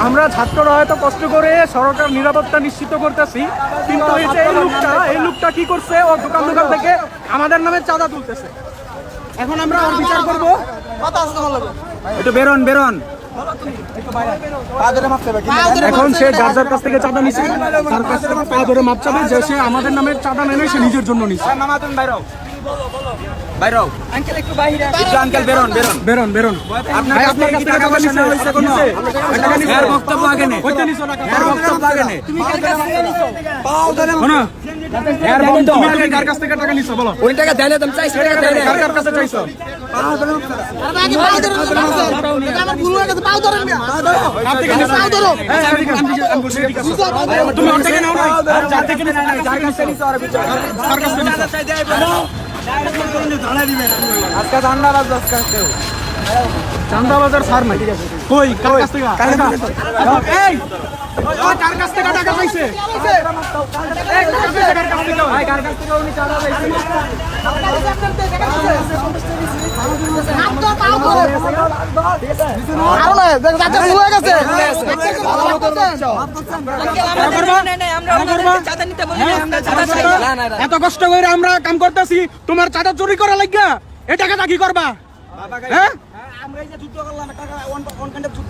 আমরা ছাত্ররা হয়তো কষ্ট করে সরকার নিরাপত্তা নিশ্চিত করতেছি, কিন্তু এই লোকটা কি করছে, ও দোকান থেকে আমাদের নামে চাঁদা তুলতেছে। এখন আমরা আর বিচার করবো। একটু বেরোন। এখন সে যার কাছ থেকে চাঁদা নিচ্ছে তার কাছ থেকে পা ধরে মাপ চাবে যে সে আমাদের নামে চাঁদা নেয় সে নিজের জন্য নিচ্ছে। বক্তব্য আগে নেই। কার কাছ থেকে টাকা নিছো বলো? ওই টাকা দেয় না, তুমি চাইছো টাকা দেয় না, কার কাছে চাইছো? তুমি ওর থেকে নাও না, যার থেকে নাও না, যার কাছে নিছো আর বিচার কার কাছে নিছো? আজকে চান্দাবাজ চান্দাবাজার ছাড় নাই। কই কার কাছ থেকে? এই কার কাছ থেকে টাকা পাইছে? এত কষ্ট করে আমরা কাম করতেছি, তোমার চাঁদা চুরি করা লাগা এই টাকাটা কি করবা? হ্যাঁ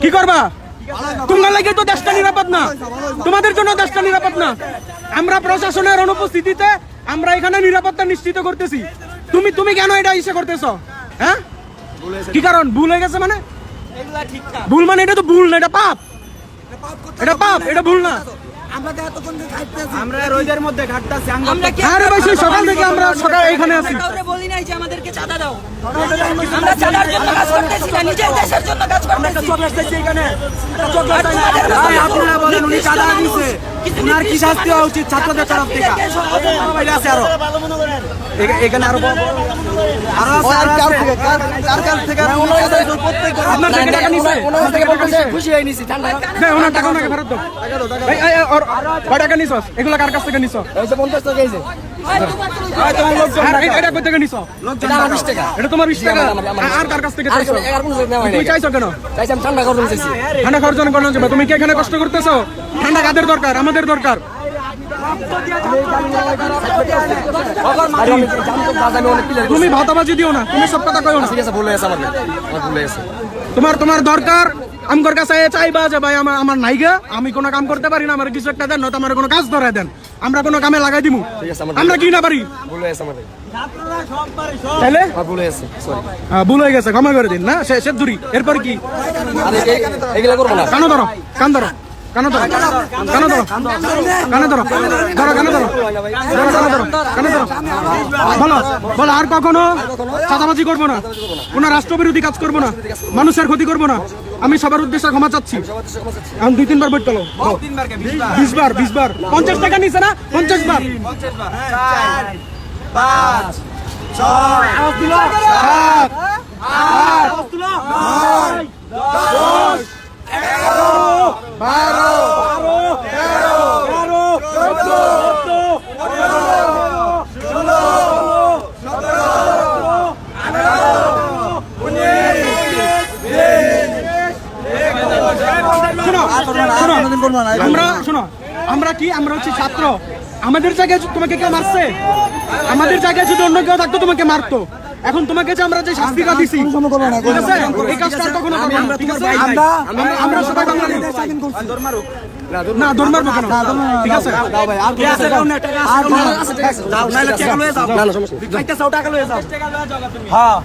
কি করবা? তোমার লাগে তো দেশটা নিরাপদ না, তোমাদের জন্য দেশটা নিরাপদ না। আমরা প্রশাসনের অনুপস্থিতিতে আমরা এখানে নিরাপত্তা নিশ্চিত করতেছি। তুমি কেন এটা ইসে করতেছ? হ্যাঁ কি কারণ? ভুল হয়ে গেছে মানে? ভুল মানে এটা তো ভুল না, এটা পাপ। এটা পাপ, এটা ভুল না। আমরা রোদের মধ্যে ঘাটতাছি। আরে ভাই সেই সকাল থেকে আমরা সকাল এখানে আছি। কাউরে বলি নাই যে আমাদেরকে চাঁদা দাও। আমরা চাঁদার জন্য কাজ করতেছি না, নিজের দেশের জন্য কাজ করতেছি। আমরা চকলেট চাইছি এখানে। চকলেট চাই না। ভাই আপনারা বলেন উনি চাঁদা দিয়েছে, উনার কি শাস্তি হওয়া উচিত ছাত্রদের তরফ থেকে? ভাই আছে আরো এখানে আরো কার থেকে আপনার টাকা নিছে? ওনার থেকে বলতেছে খুশি হয়ে নিছি। ঠান্ডা ভাই ওনার টাকা ওনাকে ফেরত দাও। ভাই আর কয় টাকা নিছস? এগুলা কার কাছ থেকে নিছ? এই যে 50 টাকা এইছে। ভাই তোমার লোকজন এটা কই থেকে নিছ? এটা আমার 20 টাকা। এটা তোমার 20 টাকা। আর কার কাছ থেকে চাইছো? তুমি চাইছো কেন? চাইছি আমি ঠান্ডা খাওয়ার জন্য চাইছি। ঠান্ডা খাওয়ার জন্য কোন যাবে? তুমি কি এখানে কষ্ট করতেছো? ঠান্ডা কাদের দরকার? আমাদের দরকার। তুমি ভাতাবাজি দিও না, তুমি সব কথা কইও না। ঠিক আছে, ভুল হয়েছে আমার ভুল হয়েছে। তোমার দরকার আমগর কাছে চাইবা যে ভাই আমার নাইগা, আমি কোনো কাম করতে পারি না, আমার কিছু একটা দেন, নয়তো আমার কোনো কাজ ধরায় দেন, আমরা কোনো কামে লাগাই দিমু। আমরা কি না পারি? ভুল হয়েছে আমাদের। তাইলে ভুল হয়েছে, সরি ভুল হয়ে গেছে, ক্ষমা করে দিন। না শেষ দূরি। এরপর কি? এগুলা করবো না। কানো ধরো, কান ধরো, কানো ধরো, কানো ধরো, কানো ধরো, ধরো কানো ধরো, কানো ধরো। বলো আর কখনো চাঁদাবাজি করবো না, কোনো রাষ্ট্রবিরোধী কাজ করবো না, মানুষের ক্ষতি করবো না। আমি সবার উদ্দেশ্যে ক্ষমা চাচ্ছি। এখন 2-3 বার বইট চলো। 20 বার 50 টাকা নিছে না? 50 বার 4 5 6 7 8 9 10 11 12 13 14 আমরা কি? আমরা হচ্ছে ছাত্র। আমাদের জায়গায় তোমাকে কেউ মারছে? আমাদের জায়গায় যদি অন্য কেউ থাকতো তোমাকে মারতো। এখন তোমাকে যে আমরা যে শাস্তিটা দিছি, এই কাজটা কখনো করব না। ঠিক আছে, আমরা সবাই বাঙালি। না দৌড় মারবো কেন? ঠিক আছে, দাও ভাই। আর কি আছে? দাও না, টাকা আছে, দাও নাইলে টাকা লয়ে যাও। না সমস্যা, টাকা লয়ে যাও। হ্যাঁ